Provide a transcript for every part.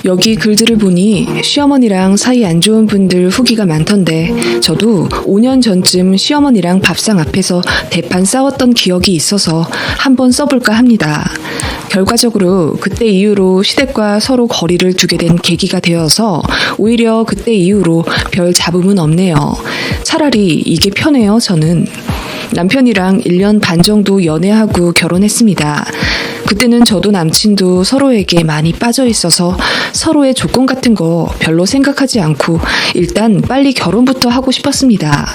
여기 글들을 보니 시어머니랑 사이 안 좋은 분들 후기가 많던데 저도 5년 전쯤 시어머니랑 밥상 앞에서 대판 싸웠던 기억이 있어서 한번 써볼까 합니다. 결과적으로 그때 이후로 시댁과 서로 거리를 두게 된 계기가 되어서 오히려 그때 이후로 별 잡음은 없네요. 차라리 이게 편해요, 저는. 남편이랑 1년 반 정도 연애하고 결혼했습니다. 그때는 저도 남친도 서로에게 많이 빠져 있어서 서로의 조건 같은 거 별로 생각하지 않고 일단 빨리 결혼부터 하고 싶었습니다.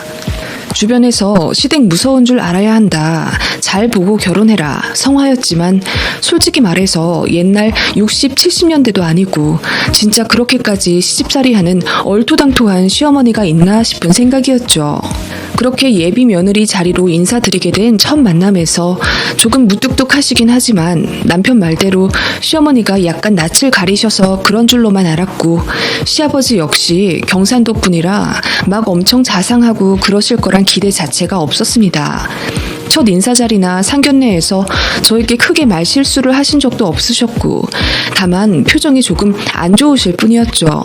주변에서 시댁 무서운 줄 알아야 한다. 잘 보고 결혼해라. 성화였지만 솔직히 말해서 옛날 60, 70년대도 아니고 진짜 그렇게까지 시집살이 하는 얼토당토한 시어머니가 있나 싶은 생각이었죠. 그렇게 예비 며느리 자리로 인사드리게 된 첫 만남에서 조금 무뚝뚝하시긴 하지만 남편 말대로 시어머니가 약간 낯을 가리셔서 그런 줄로만 알았고 시아버지 역시 경상도 분이라 막 엄청 자상하고 그러실 거란 기대 자체가 없었습니다. 첫 인사 자리나 상견례에서 저에게 크게 말실수를 하신 적도 없으셨고 다만 표정이 조금 안 좋으실 뿐이었죠.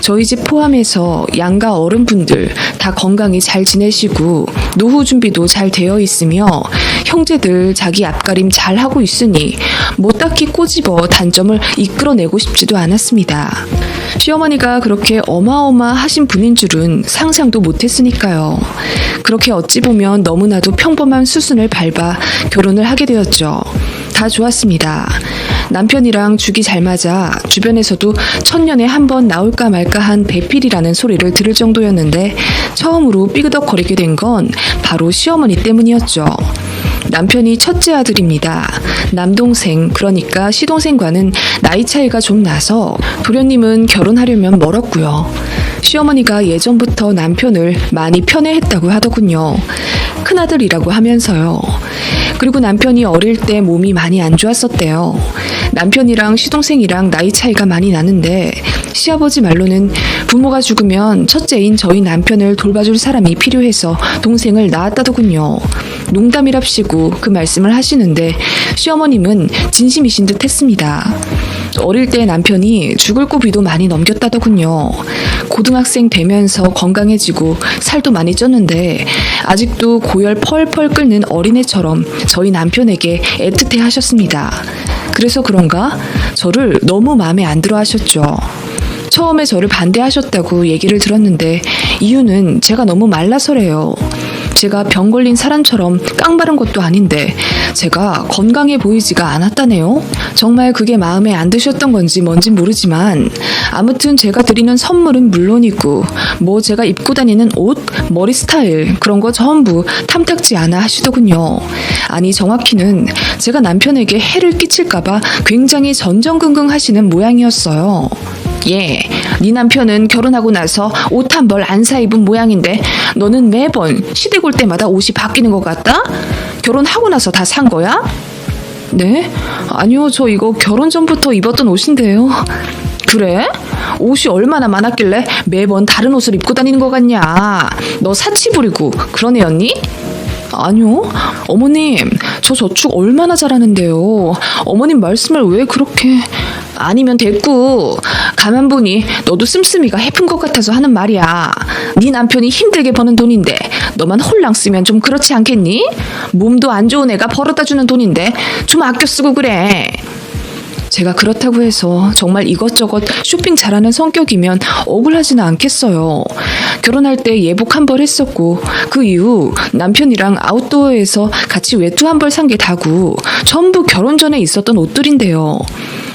저희 집 포함해서 양가 어른분들 다 건강히 잘 지내시고 노후 준비도 잘 되어 있으며 형제들 자기 앞가림 잘 하고 있으니 뭐 딱히 꼬집어 단점을 이끌어내고 싶지도 않았습니다. 시어머니가 그렇게 어마어마하신 분인 줄은 상상도 못했으니까요. 그렇게 어찌 보면 너무나도 평범한 수순을 밟아 결혼을 하게 되었죠. 다 좋았습니다. 남편이랑 죽이 잘 맞아 주변에서도 천년에 한 번 나올까 말까 한 배필이라는 소리를 들을 정도였는데 처음으로 삐그덕거리게 된 건 바로 시어머니 때문이었죠. 남편이 첫째 아들입니다. 남동생, 그러니까 시동생과는 나이 차이가 좀 나서 도련님은 결혼하려면 멀었고요. 시어머니가 예전부터 남편을 많이 편애했다고 하더군요. 큰아들이라고 하면서요. 그리고 남편이 어릴 때 몸이 많이 안 좋았었대요. 남편이랑 시동생이랑 나이 차이가 많이 나는데 시아버지 말로는 부모가 죽으면 첫째인 저희 남편을 돌봐줄 사람이 필요해서 동생을 낳았다더군요. 농담이랍시고 그 말씀을 하시는데 시어머님은 진심이신 듯 했습니다. 어릴 때 남편이 죽을 고비도 많이 넘겼다더군요. 고등학생 되면서 건강해지고 살도 많이 쪘는데 아직도 고열 펄펄 끓는 어린애처럼 저희 남편에게 애틋해 하셨습니다. 그래서 그런가 저를 너무 마음에 안 들어 하셨죠. 처음에 저를 반대하셨다고 얘기를 들었는데 이유는 제가 너무 말라서래요. 제가 병 걸린 사람처럼 깡마른 것도 아닌데 제가 건강해 보이지가 않았다네요. 정말 그게 마음에 안 드셨던 건지 뭔진 모르지만 아무튼 제가 드리는 선물은 물론이고 뭐 제가 입고 다니는 옷, 머리 스타일 그런 거 전부 탐탁지 않아 하시더군요. 아니 정확히는 제가 남편에게 해를 끼칠까봐 굉장히 전전긍긍 하시는 모양이었어요. 예, 네 남편은 결혼하고 나서 옷 한 벌 안 사 입은 모양인데 너는 매번 시댁 올 때마다 옷이 바뀌는 것 같다? 결혼하고 나서 다 산 거야? 네? 아니요, 저 이거 결혼 전부터 입었던 옷인데요. 그래? 옷이 얼마나 많았길래 매번 다른 옷을 입고 다니는 것 같냐? 너 사치 부리고 그런 애였니? 아니요. 어머님, 저 저축 얼마나 잘하는데요. 어머님 말씀을 왜 그렇게... 아니면 됐고 가만 보니 너도 씀씀이가 해픈 것 같아서 하는 말이야. 네 남편이 힘들게 버는 돈인데 너만 홀랑 쓰면 좀 그렇지 않겠니? 몸도 안 좋은 애가 벌어다 주는 돈인데 좀 아껴 쓰고 그래. 제가 그렇다고 해서 정말 이것저것 쇼핑 잘하는 성격이면 억울하지는 않겠어요. 결혼할 때 예복 한 벌 했었고 그 이후 남편이랑 아웃도어에서 같이 외투 한 벌 산 게 다고 전부 결혼 전에 있었던 옷들인데요.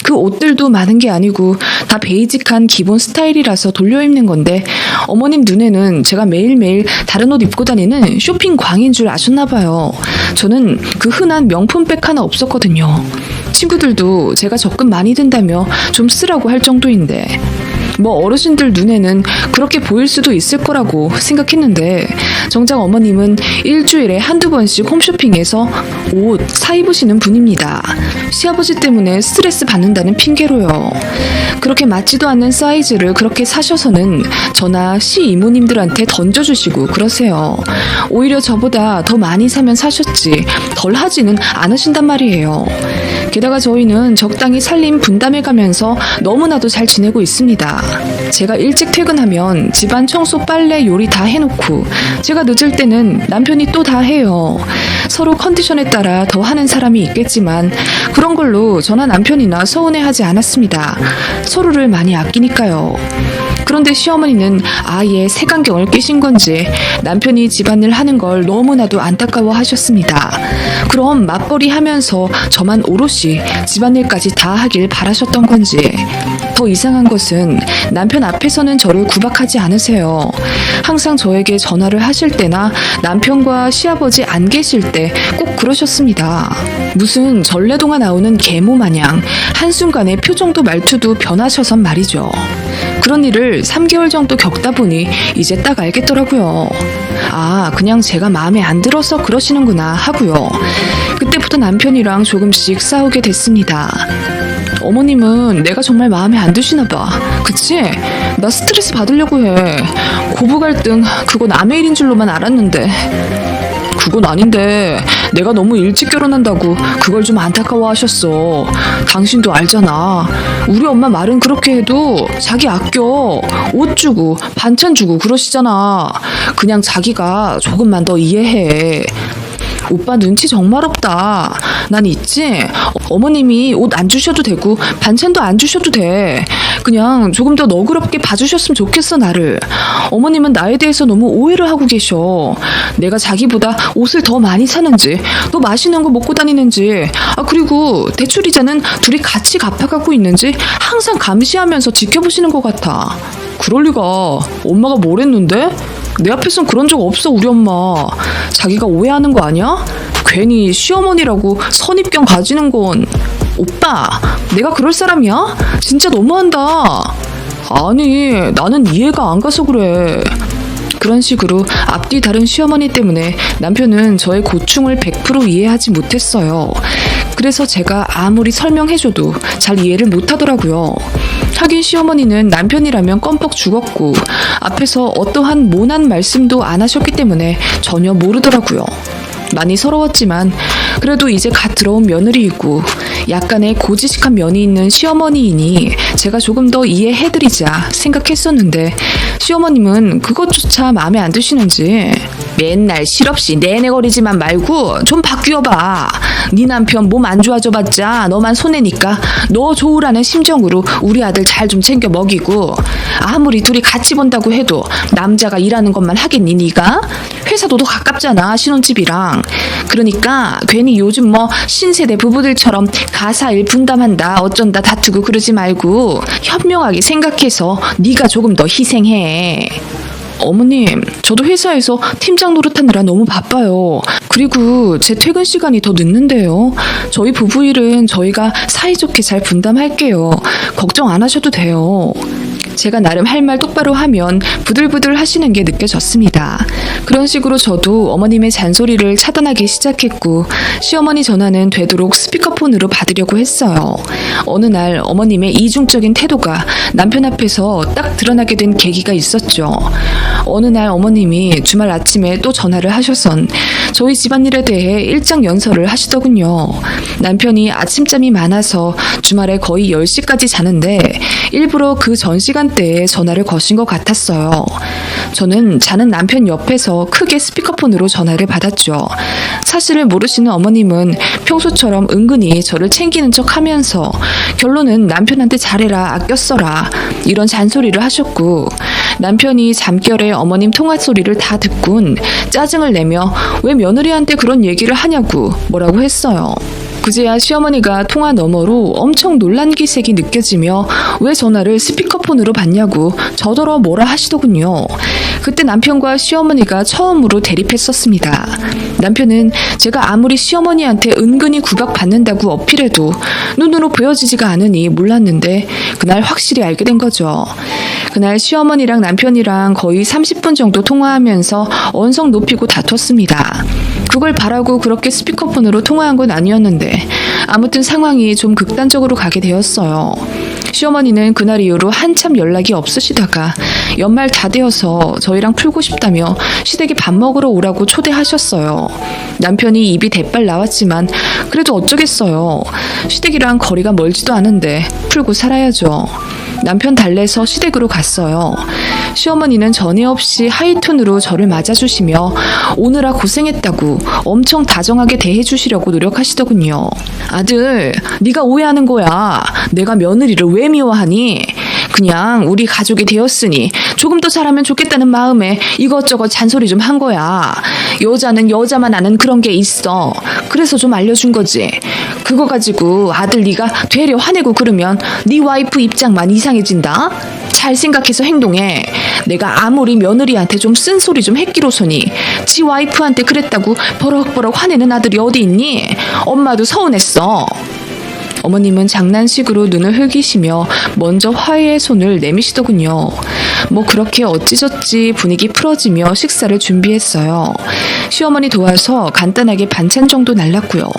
그 옷들도 많은 게 아니고 다 베이직한 기본 스타일이라서 돌려 입는 건데 어머님 눈에는 제가 매일매일 다른 옷 입고 다니는 쇼핑 광인 줄 아셨나 봐요. 저는 그 흔한 명품백 하나 없었거든요. 친구들도 제가 적금 많이 든다며 좀 쓰라고 할 정도인데 뭐 어르신들 눈에는 그렇게 보일 수도 있을 거라고 생각했는데 정작 어머님은 일주일에 한두 번씩 홈쇼핑에서 옷 사입으시는 분입니다. 시아버지 때문에 스트레스 받는다는 핑계로요. 그렇게 맞지도 않는 사이즈를 그렇게 사셔서는 저나 시이모님들한테 던져주시고 그러세요. 오히려 저보다 더 많이 사면 사셨지 덜 하지는 않으신단 말이에요. 게다가 저희는 적당히 살림 분담해가면서 너무나도 잘 지내고 있습니다. 제가 일찍 퇴근하면 집안 청소, 빨래, 요리 다 해놓고 제가 늦을 때는 남편이 또 다 해요. 서로 컨디션에 따라 더 하는 사람이 있겠지만 그런 걸로 저나 남편이나 서운해하지 않았습니다. 서로를 많이 아끼니까요. 그런데 시어머니는 아예 색안경을 끼신 건지 남편이 집안일 하는 걸 너무나도 안타까워 하셨습니다. 그럼 맞벌이 하면서 저만 오롯이 집안일까지 다 하길 바라셨던 건지. 더 이상한 것은 남편 앞에서는 저를 구박하지 않으세요. 항상 저에게 전화를 하실 때나 남편과 시아버지 안 계실 때 꼭 그러셨습니다. 무슨 전래동화 나오는 계모 마냥 한순간에 표정도 말투도 변하셔선 말이죠. 그런 일을 3개월 정도 겪다 보니 이제 딱 알겠더라고요. 아, 그냥 제가 마음에 안 들어서 그러시는구나 하고요. 그때부터 남편이랑 조금씩 싸우게 됐습니다. 어머님은 내가 정말 마음에 안 드시나 봐. 그치? 나 스트레스 받으려고 해. 고부 갈등 그거 남의 일인 줄로만 알았는데. 그건 아닌데 내가 너무 일찍 결혼한다고 그걸 좀 안타까워 하셨어. 당신도 알잖아. 우리 엄마 말은 그렇게 해도 자기 아껴. 옷 주고 반찬 주고 그러시잖아. 그냥 자기가 조금만 더 이해해. 오빠 눈치 정말 없다. 난 있지? 어머님이 옷 안 주셔도 되고 반찬도 안 주셔도 돼. 그냥 조금 더 너그럽게 봐주셨으면 좋겠어 나를. 어머님은 나에 대해서 너무 오해를 하고 계셔. 내가 자기보다 옷을 더 많이 사는지 더 맛있는 거 먹고 다니는지 그리고 대출이자는 둘이 같이 갚아가고 있는지 항상 감시하면서 지켜보시는 것 같아. 그럴 리가. 엄마가 뭘 했는데? 내 앞에선 그런 적 없어 우리 엄마. 자기가 오해하는 거 아니야? 괜히 시어머니라고 선입견 가지는 건. 오빠, 내가 그럴 사람이야? 진짜 너무한다. 아니, 나는 이해가 안 가서 그래. 그런 식으로 앞뒤 다른 시어머니 때문에 남편은 저의 고충을 100% 이해하지 못했어요. 그래서 제가 아무리 설명해줘도 잘 이해를 못하더라고요. 하긴 시어머니는 남편이라면 껌뻑 죽었고 앞에서 어떠한 모난 말씀도 안 하셨기 때문에 전혀 모르더라고요. 많이 서러웠지만 그래도 이제 갓 들어온 며느리이고 약간의 고지식한 면이 있는 시어머니이니 제가 조금 더 이해해드리자 생각했었는데 시어머님은 그것조차 마음에 안 드시는지 맨날 실없이 내내거리지만 말고 좀 바뀌어봐. 네 남편 몸 안 좋아져봤자 너만 손해니까 너 좋으라는 심정으로 우리 아들 잘 좀 챙겨 먹이고 아무리 둘이 같이 본다고 해도 남자가 일하는 것만 하겠니 네가? 회사도 더 가깝잖아 신혼집이랑. 그러니까 괜히 요즘 뭐 신세대 부부들처럼 가사일 분담한다 어쩐다 다투고 그러지 말고 현명하게 생각해서 네가 조금 더 희생해. 어머님, 저도 회사에서 팀장 노릇하느라 너무 바빠요. 그리고 제 퇴근 시간이 더 늦는데요. 저희 부부 일은 저희가 사이좋게 잘 분담할게요. 걱정 안 하셔도 돼요. 제가 나름 할 말 똑바로 하면 부들부들 하시는 게 느껴졌습니다. 그런 식으로 저도 어머님의 잔소리를 차단하기 시작했고 시어머니 전화는 되도록 스피커폰으로 받으려고 했어요. 어느 날 어머님의 이중적인 태도가 남편 앞에서 딱 드러나게 된 계기가 있었죠. 어느 날 어머님이 주말 아침에 또 전화를 하셔선 저희 집안일에 대해 일장연설을 하시더군요. 남편이 아침잠이 많아서 주말에 거의 10시까지 자는데 일부러 그 전 시간대에 전화를 거신 것 같았어요. 저는 자는 남편 옆에서 크게 스피커폰으로 전화를 받았죠. 사실을 모르시는 어머님은 평소처럼 은근히 저를 챙기는 척 하면서 결론은 남편한테 잘해라 아껴 써라 이런 잔소리를 하셨고 남편이 잠결에 어머님 통화 소리를 다 듣곤 짜증을 내며 왜 며느리한테 그런 얘기를 하냐고 뭐라고 했어요. 그제야 시어머니가 통화 너머로 엄청 놀란 기색이 느껴지며 왜 전화를 스피커폰으로 받냐고 저더러 뭐라 하시더군요. 그때 남편과 시어머니가 처음으로 대립했었습니다. 남편은 제가 아무리 시어머니한테 은근히 구박받는다고 어필해도 눈으로 보여지지가 않으니 몰랐는데 그날 확실히 알게 된 거죠. 그날 시어머니랑 남편이랑 거의 30분 정도 통화하면서 언성 높이고 다퉜습니다. 그걸 바라고 그렇게 스피커폰으로 통화한 건 아니었는데 아무튼 상황이 좀 극단적으로 가게 되었어요. 시어머니는 그날 이후로 한참 연락이 없으시다가 연말 다 되어서 저희랑 풀고 싶다며 시댁에 밥 먹으러 오라고 초대하셨어요. 남편이 입이 대빨 나왔지만 그래도 어쩌겠어요. 시댁이랑 거리가 멀지도 않은데 풀고 살아야죠. 남편 달래서 시댁으로 갔어요. 시어머니는 전에 없이 하이톤으로 저를 맞아주시며 오느라 고생했다고 엄청 다정하게 대해주시려고 노력하시더군요. 아들, 네가 오해하는 거야. 내가 며느리를 왜 미워하니? 그냥 우리 가족이 되었으니 조금 더 잘하면 좋겠다는 마음에 이것저것 잔소리 좀 한 거야. 여자는 여자만 아는 그런 게 있어. 그래서 좀 알려준 거지. 그거 가지고 아들 네가 되려 화내고 그러면 네 와이프 입장만 이상해진다. 잘 생각해서 행동해. 내가 아무리 며느리한테 좀 쓴소리 좀 했기로서니 지 와이프한테 그랬다고 버럭버럭 화내는 아들이 어디 있니? 엄마도 서운했어. 어머님은 장난식으로 눈을 흘기시며 먼저 화해의 손을 내미시더군요. 뭐 그렇게 어찌저찌 분위기 풀어지며 식사를 준비했어요. 시어머니 도와서 간단하게 반찬 정도 날랐고요.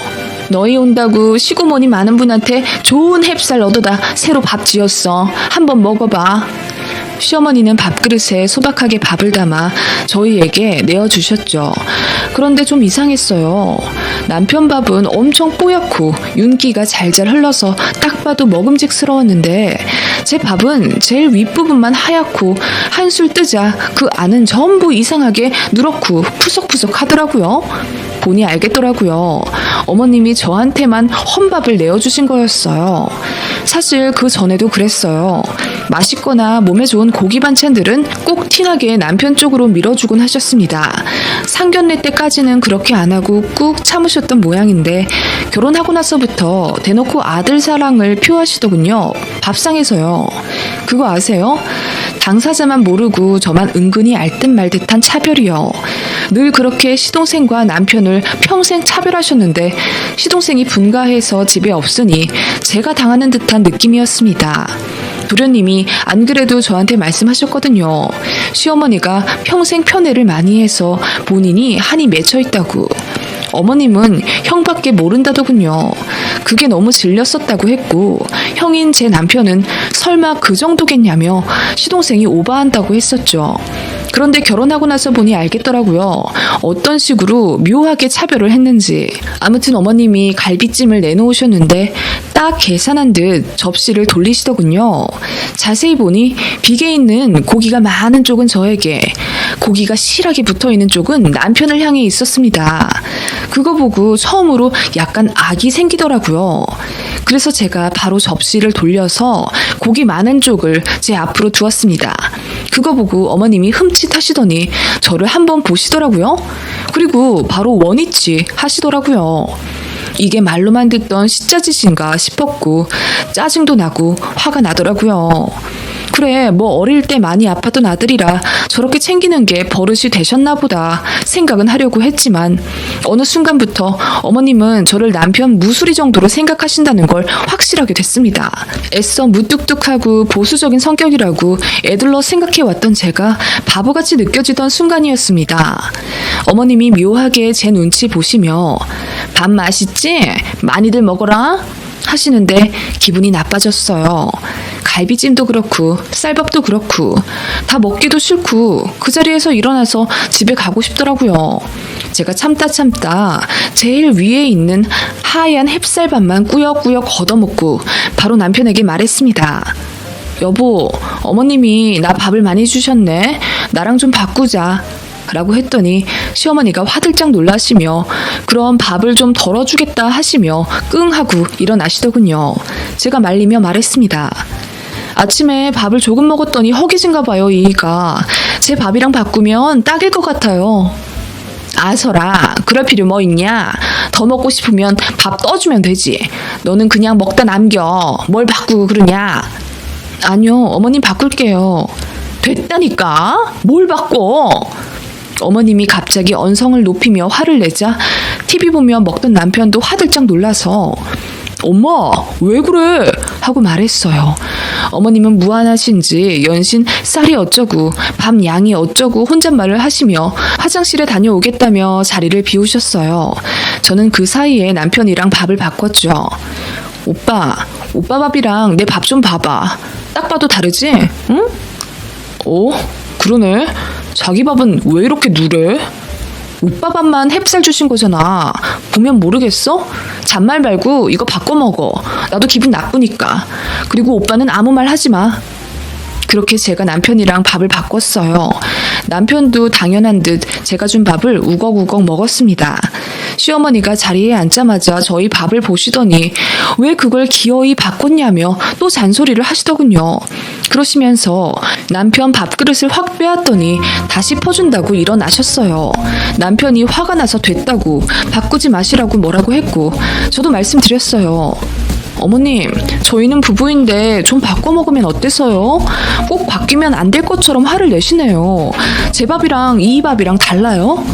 너희 온다고 시구머니 많은 분한테 좋은 햅쌀 얻어다 새로 밥 지었어. 한번 먹어봐. 시어머니는 밥그릇에 소박하게 밥을 담아 저희에게 내어주셨죠. 그런데 좀 이상했어요. 남편 밥은 엄청 뽀얗고 윤기가 잘잘 흘러서 딱 봐도 먹음직스러웠는데 제 밥은 제일 윗부분만 하얗고 한술 뜨자 그 안은 전부 이상하게 누렇고 푸석푸석 하더라고요. 보니 알겠더라고요. 어머님이 저한테만 험밥을 내어주신 거였어요. 사실 그 전에도 그랬어요. 맛있거나 몸에 좋은 고기 반찬들은 꼭 티나게 남편 쪽으로 밀어주곤 하셨습니다. 상견례 때까지는 그렇게 안 하고 꾹 참으셨던 모양인데 결혼하고 나서부터 대놓고 아들 사랑을 표하시더군요. 밥상에서요. 그거 아세요? 당사자만 모르고 저만 은근히 알듯 말듯한 차별이요. 늘 그렇게 시동생과 남편을 평생 차별하셨는데 시동생이 분가해서 집에 없으니 제가 당하는 듯한 느낌이었습니다. 도련님이 안 그래도 저한테 말씀하셨거든요. 시어머니가 평생 편애를 많이 해서 본인이 한이 맺혀 있다고. 어머님은 형밖에 모른다더군요. 그게 너무 질렸었다고 했고 형인 제 남편은 설마 그 정도겠냐며 시동생이 오버한다고 했었죠. 그런데 결혼하고 나서 보니 알겠더라고요. 어떤 식으로 묘하게 차별을 했는지. 아무튼 어머님이 갈비찜을 내놓으셨는데 딱 계산한 듯 접시를 돌리시더군요. 자세히 보니 비계 있는 고기가 많은 쪽은 저에게, 고기가 실하게 붙어있는 쪽은 남편을 향해 있었습니다. 그거 보고 처음으로 약간 악이 생기더라고요. 그래서 제가 바로 접시를 돌려서 고기 많은 쪽을 제 앞으로 두었습니다. 그거 보고 어머님이 흠칫하시더니 저를 한번 보시더라고요. 그리고 바로 원위치 하시더라고요. 이게 말로만 듣던 시짜짓인가 싶었고 짜증도 나고 화가 나더라고요. 그래, 뭐 어릴 때 많이 아팠던 아들이라 저렇게 챙기는 게 버릇이 되셨나 보다 생각은 하려고 했지만 어느 순간부터 어머님은 저를 남편 무수리 정도로 생각하신다는 걸 확실하게 됐습니다. 애써 무뚝뚝하고 보수적인 성격이라고 애들러 생각해왔던 제가 바보같이 느껴지던 순간이었습니다. 어머님이 묘하게 제 눈치 보시며 밥 맛있지? 많이들 먹어라 하시는데 기분이 나빠졌어요. 갈비찜도 그렇고 쌀밥도 그렇고 다 먹기도 싫고 그 자리에서 일어나서 집에 가고 싶더라고요. 제가 참다 제일 위에 있는 하얀 햅쌀밥만 꾸역꾸역 걷어먹고 바로 남편에게 말했습니다. 여보, 어머님이 나 밥을 많이 주셨네. 나랑 좀 바꾸자. 라고 했더니 시어머니가 화들짝 놀라시며 그럼 밥을 좀 덜어주겠다 하시며 끙 하고 일어나시더군요. 제가 말리며 말했습니다. 아침에 밥을 조금 먹었더니 허기진가 봐요. 이가 제 밥이랑 바꾸면 딱일 것 같아요. 아서라, 그럴 필요 뭐 있냐? 더 먹고 싶으면 밥 떠주면 되지. 너는 그냥 먹다 남겨. 뭘 바꾸고 그러냐? 아니요, 어머님 바꿀게요. 됐다니까? 뭘 바꿔? 어머님이 갑자기 언성을 높이며 화를 내자 TV 보며 먹던 남편도 화들짝 놀라서 엄마, 왜 그래? 하고 말했어요. 어머님은 무안하신지 연신 쌀이 어쩌고 밥 양이 어쩌고 혼잣말을 하시며 화장실에 다녀오겠다며 자리를 비우셨어요. 저는 그 사이에 남편이랑 밥을 바꿨죠. 오빠 밥이랑 내 밥 좀 봐봐. 딱 봐도 다르지? 응? 그러네. 자기 밥은 왜 이렇게 누래? 오빠 밥만 햅쌀 주신 거잖아. 보면 모르겠어? 잔말 말고 이거 바꿔 먹어. 나도 기분 나쁘니까. 그리고 오빠는 아무 말 하지 마. 그렇게 제가 남편이랑 밥을 바꿨어요. 남편도 당연한 듯 제가 준 밥을 우걱우걱 먹었습니다. 시어머니가 자리에 앉자마자 저희 밥을 보시더니 왜 그걸 기어이 바꿨냐며 또 잔소리를 하시더군요. 그러시면서 남편 밥그릇을 확 빼앗더니 다시 퍼준다고 일어나셨어요. 남편이 화가 나서 됐다고 바꾸지 마시라고 뭐라고 했고 저도 말씀드렸어요. 어머님, 저희는 부부인데 좀 바꿔 먹으면 어때서요? 꼭 바뀌면 안 될 것처럼 화를 내시네요. 제 밥이랑 이 밥이랑 달라요?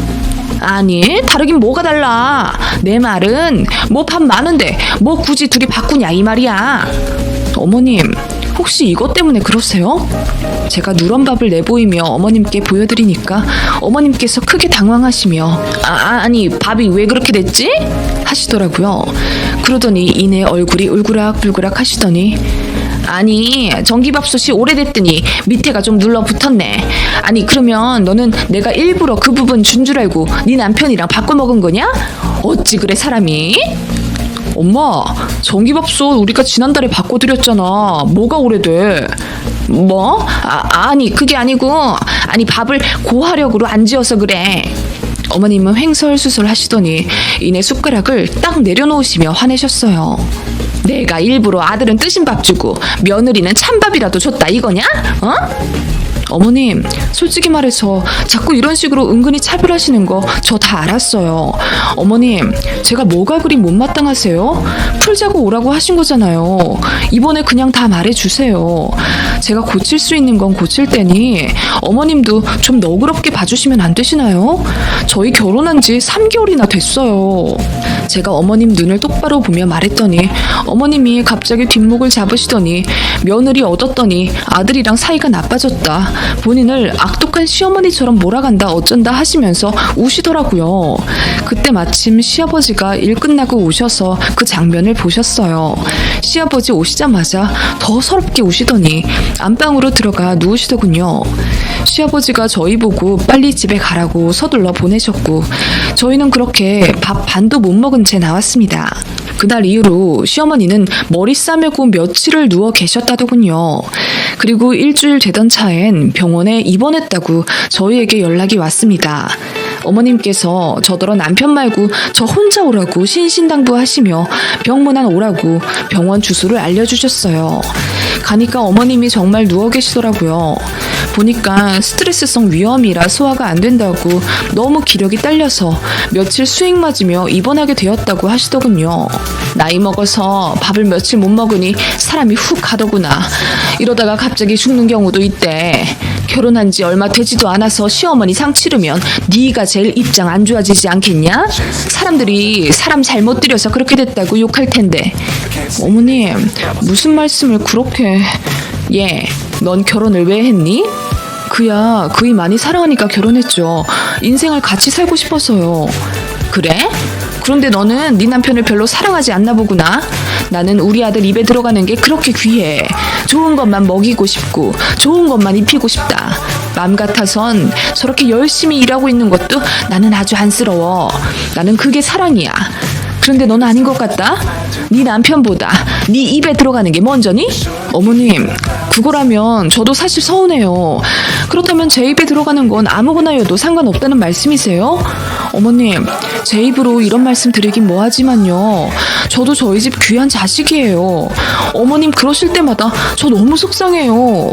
아니, 다르긴 뭐가 달라. 내 말은 뭐 밥 많은데 뭐 굳이 두 개 바꾸냐 이 말이야. 어머님, 혹시 이것 때문에 그러세요? 제가 누런 밥을 내보이며 어머님께 보여드리니까 어머님께서 크게 당황하시며 아니 밥이 왜 그렇게 됐지? 하시더라고요. 그러더니 이내 얼굴이 울그락불그락 하시더니 아니 전기밥솥이 오래됐더니 밑에가 좀 눌러붙었네. 아니 그러면 너는 내가 일부러 그 부분 준 줄 알고 네 남편이랑 바꿔 먹은 거냐? 어찌 그래 사람이? 엄마, 전기밥솥 우리가 지난달에 바꿔드렸잖아. 뭐가 오래돼? 뭐? 아니 그게 아니고 아니 밥을 고화력으로 안 지어서 그래. 어머님은 횡설수설 하시더니 이내 숟가락을 딱 내려놓으시며 화내셨어요. 내가 일부러 아들은 뜨신 밥 주고 며느리는 찬밥이라도 줬다 이거냐? 어? 어머님, 솔직히 말해서 자꾸 이런 식으로 은근히 차별하시는 거 저 다 알았어요. 어머님, 제가 뭐가 그리 못마땅하세요? 풀자고 오라고 하신 거잖아요. 이번에 그냥 다 말해주세요. 제가 고칠 수 있는 건 고칠 테니 어머님도 좀 너그럽게 봐주시면 안 되시나요? 저희 결혼한 지 3개월이나 됐어요. 제가 어머님 눈을 똑바로 보며 말했더니 어머님이 갑자기 뒷목을 잡으시더니 며느리 얻었더니 아들이랑 사이가 나빠졌다. 본인을 악독한 시어머니처럼 몰아간다 어쩐다 하시면서 우시더라고요. 그때 마침 시아버지가 일 끝나고 오셔서 그 장면을 보셨어요. 시아버지 오시자마자 더 서럽게 우시더니 안방으로 들어가 누우시더군요. 시아버지가 저희 보고 빨리 집에 가라고 서둘러 보내셨고 저희는 그렇게 밥 반도 못 먹은 채 나왔습니다. 그날 이후로 시어머니는 머리 싸매고 며칠을 누워 계셨다더군요. 그리고 일주일 되던 차엔 병원에 입원했다고 저희에게 연락이 왔습니다. 어머님께서 저더러 남편 말고 저 혼자 오라고 신신당부하시며 병문안 오라고 병원 주소를 알려주셨어요. 가니까 어머님이 정말 누워 계시더라고요. 보니까 스트레스성 위염이라 소화가 안 된다고 너무 기력이 딸려서 며칠 수액 맞으며 입원하게 되었다고 하시더군요. 나이 먹어서 밥을 며칠 못 먹으니 사람이 훅 가더구나. 이러다가 갑자기 죽는 경우도 있대. 결혼한 지 얼마 되지도 않아서 시어머니 상 치르면 네가 제일 입장 안 좋아지지 않겠냐? 사람들이 사람 잘못 들여서 그렇게 됐다고 욕할 텐데. 어머님, 무슨 말씀을 그렇게... 넌 결혼을 왜 했니? 그야 그이 많이 사랑하니까 결혼했죠. 인생을 같이 살고 싶어서요. 그래? 그런데 너는 네 남편을 별로 사랑하지 않나 보구나. 나는 우리 아들 입에 들어가는 게 그렇게 귀해. 좋은 것만 먹이고 싶고 좋은 것만 입히고 싶다. 맘 같아선 저렇게 열심히 일하고 있는 것도 나는 아주 안쓰러워. 나는 그게 사랑이야. 그런데 넌 아닌 것 같다? 네 남편보다 네 입에 들어가는 게 먼저니? 어머님, 그거라면 저도 사실 서운해요. 그렇다면 제 입에 들어가는 건 아무거나여도 상관없다는 말씀이세요? 어머님, 제 입으로 이런 말씀 드리긴 뭐하지만요. 저도 저희 집 귀한 자식이에요. 어머님 그러실 때마다 저 너무 속상해요.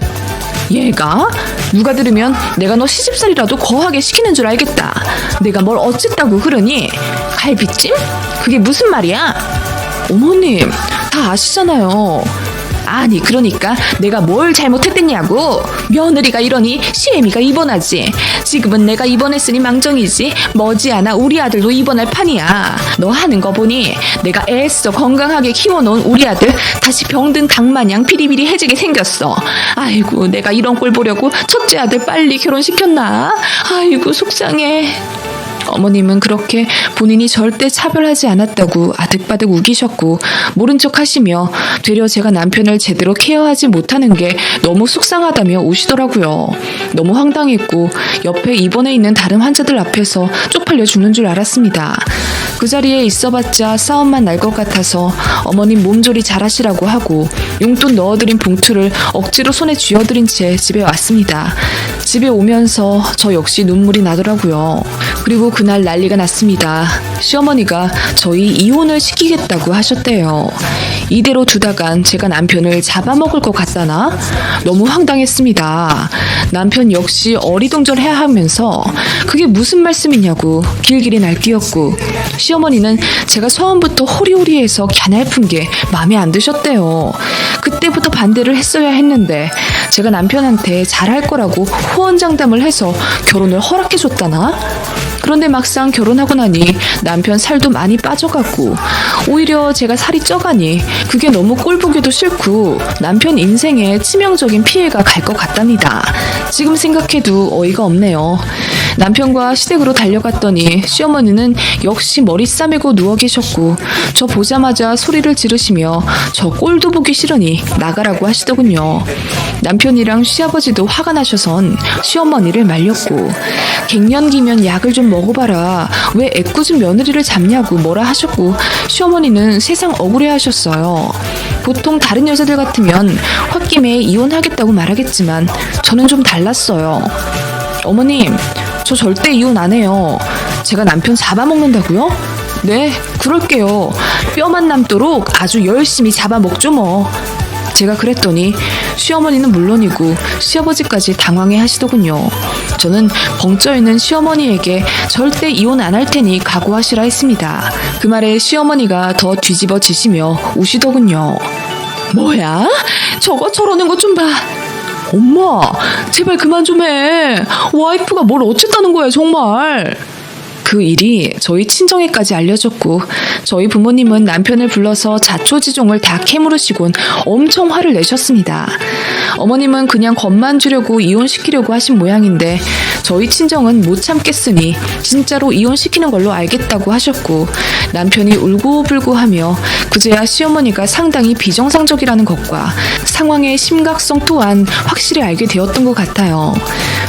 얘가? 누가 들으면 내가 너 시집살이라도 거하게 시키는 줄 알겠다. 내가 뭘 어쨌다고 그러니? 갈비찜? 그게 무슨 말이야? 어머님, 다 아시잖아요. 아니 그러니까 내가 뭘 잘못했댔냐고. 며느리가 이러니 시애미가 입원하지. 지금은 내가 입원했으니 망정이지 머지않아 우리 아들도 입원할 판이야. 너 하는 거 보니 내가 애써 건강하게 키워놓은 우리 아들 다시 병든 닭마냥 비리비리해지게 생겼어. 아이고 내가 이런 꼴 보려고 첫째 아들 빨리 결혼시켰나. 아이고 속상해. 어머님은 그렇게 본인이 절대 차별하지 않았다고 아득바득 우기셨고 모른 척 하시며 되려 제가 남편을 제대로 케어하지 못하는 게 너무 속상하다며 우시더라고요. 너무 황당했고 옆에 입원해 있는 다른 환자들 앞에서 쪽팔려 죽는 줄 알았습니다. 그 자리에 있어봤자 싸움만 날 것 같아서 어머님 몸조리 잘하시라고 하고 용돈 넣어드린 봉투를 억지로 손에 쥐어드린 채 집에 왔습니다. 집에 오면서 저 역시 눈물이 나더라고요. 그리고 그날 난리가 났습니다. 시어머니가 저희 이혼을 시키겠다고 하셨대요. 이대로 두다간 제가 남편을 잡아먹을 것 같다나? 너무 황당했습니다. 남편 역시 어리둥절해야 하면서 그게 무슨 말씀이냐고 길길이 날뛰었고 시어머니는 제가 처음부터 호리호리해서 갸냘픈 게 마음에 안 드셨대요. 그때부터 반대를 했어야 했는데 제가 남편한테 잘할 거라고 호언장담을 해서 결혼을 허락해줬다나? 그런데 막상 결혼하고 나니 남편 살도 많이 빠져갔고 오히려 제가 살이 쪄가니 그게 너무 꼴보기도 싫고 남편 인생에 치명적인 피해가 갈 것 같답니다. 지금 생각해도 어이가 없네요. 남편과 시댁으로 달려갔더니 시어머니는 역시 머리 싸매고 누워 계셨고 저 보자마자 소리를 지르시며 저 꼴도 보기 싫으니 나가라고 하시더군요. 남편이랑 시아버지도 화가 나셔선 시어머니를 말렸고 갱년기면 약을 좀 먹어봐라 왜 애꿎은 며느리를 잡냐고 뭐라 하셨고 시어머니는 세상 억울해하셨어요. 보통 다른 여자들 같으면 홧김에 이혼하겠다고 말하겠지만 저는 좀 달랐어요. 어머님 저 절대 이혼 안 해요. 제가 남편 잡아먹는다고요? 네 그럴게요. 뼈만 남도록 아주 열심히 잡아먹죠 뭐. 제가 그랬더니 시어머니는 물론이고 시아버지까지 당황해 하시더군요. 저는 벙쪄있는 시어머니에게 절대 이혼 안 할 테니 각오하시라 했습니다. 그 말에 시어머니가 더 뒤집어지시며 우시더군요. 뭐야? 저러는 것 좀 봐. 엄마 제발 그만 좀 해. 와이프가 뭘 어쨌다는 거야 정말. 그 일이 저희 친정에까지 알려졌고 저희 부모님은 남편을 불러서 자초지종을 다 캐물으시곤 엄청 화를 내셨습니다. 어머님은 그냥 겁만 주려고 이혼시키려고 하신 모양인데 저희 친정은 못 참겠으니 진짜로 이혼시키는 걸로 알겠다고 하셨고 남편이 울고불고 하며 그제야 시어머니가 상당히 비정상적이라는 것과 상황의 심각성 또한 확실히 알게 되었던 것 같아요.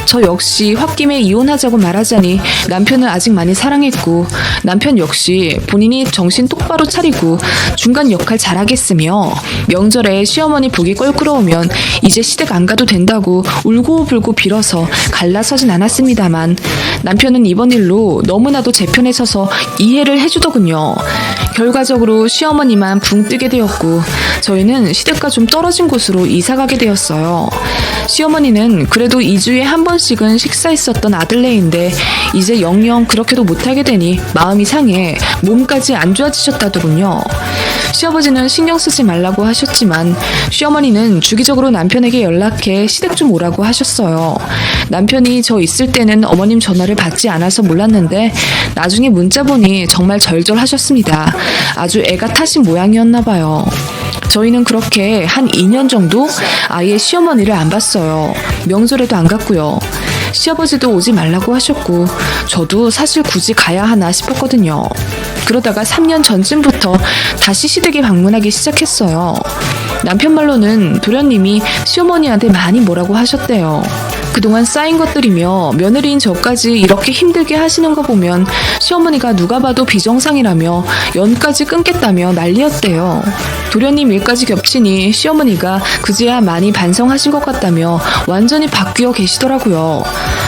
저 역시 홧김에 이혼하자고 말하자니 남편을 아직 많이 사랑했고 남편 역시 본인이 정신 똑바로 차리고 중간 역할 잘하겠으며 명절에 시어머니 보기 껄끄러우면 이제 시댁 안 가도 된다고 울고불고 빌어서 갈라서진 않았습니다만 남편은 이번 일로 너무나도 제 편에 서서 이해를 해주더군요. 결과적으로 시어머니만 붕 뜨게 되었고 저희는 시댁과 좀 떨어진 곳으로 이사가게 되었어요. 시어머니는 그래도 2주에 한 번씩은 식사했었던 아들네인데 이제 영영 그렇게도 못하게 되니 마음이 상해 몸까지 안 좋아지셨다더군요. 시아버지는 신경 쓰지 말라고 하셨지만 시어머니는 주기적으로 남편에게 연락해 시댁 좀 오라고 하셨어요. 남편이 저 있을 때는 어머님 전화를 받지 않아서 몰랐는데 나중에 문자 보니 정말 절절하셨습니다. 아주 애가 타신 모양이었나 봐요. 저희는 그렇게 한 2년 정도 아예 시어머니를 안 봤어요. 명절에도 안 갔고요. 시아버지도 오지 말라고 하셨고 저도 사실 굳이 가야 하나 싶었거든요. 그러다가 3년 전쯤부터 다시 시댁에 방문하기 시작했어요. 남편 말로는 도련님이 시어머니한테 많이 뭐라고 하셨대요. 그동안 쌓인 것들이며 며느리인 저까지 이렇게 힘들게 하시는 거 보면 시어머니가 누가 봐도 비정상이라며 연까지 끊겠다며 난리였대요. 도련님 일까지 겹치니 시어머니가 그제야 많이 반성하신 것 같다며 완전히 바뀌어 계시더라고요.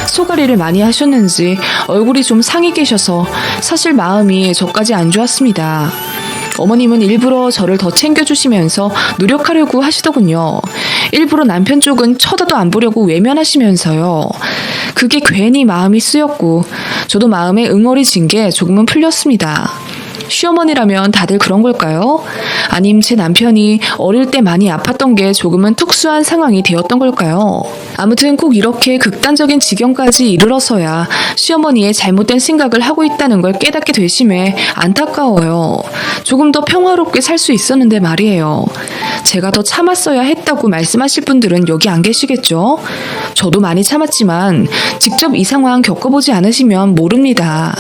소가리를 많이 하셨는지 얼굴이 좀 상해 계셔서 사실 마음이 저까지 안 좋았습니다. 어머님은 일부러 저를 더 챙겨주시면서 노력하려고 하시더군요. 일부러 남편 쪽은 쳐다도 안 보려고 외면하시면서요. 그게 괜히 마음이 쓰였고 저도 마음에 응어리 진 게 조금은 풀렸습니다. 시어머니라면 다들 그런 걸까요? 아님 제 남편이 어릴 때 많이 아팠던 게 조금은 특수한 상황이 되었던 걸까요? 아무튼 꼭 이렇게 극단적인 지경까지 이르러서야 시어머니의 잘못된 생각을 하고 있다는 걸 깨닫게 되심에 안타까워요. 조금 더 평화롭게 살 수 있었는데 말이에요. 제가 더 참았어야 했다고 말씀하실 분들은 여기 안 계시겠죠? 저도 많이 참았지만 직접 이 상황 겪어보지 않으시면 모릅니다.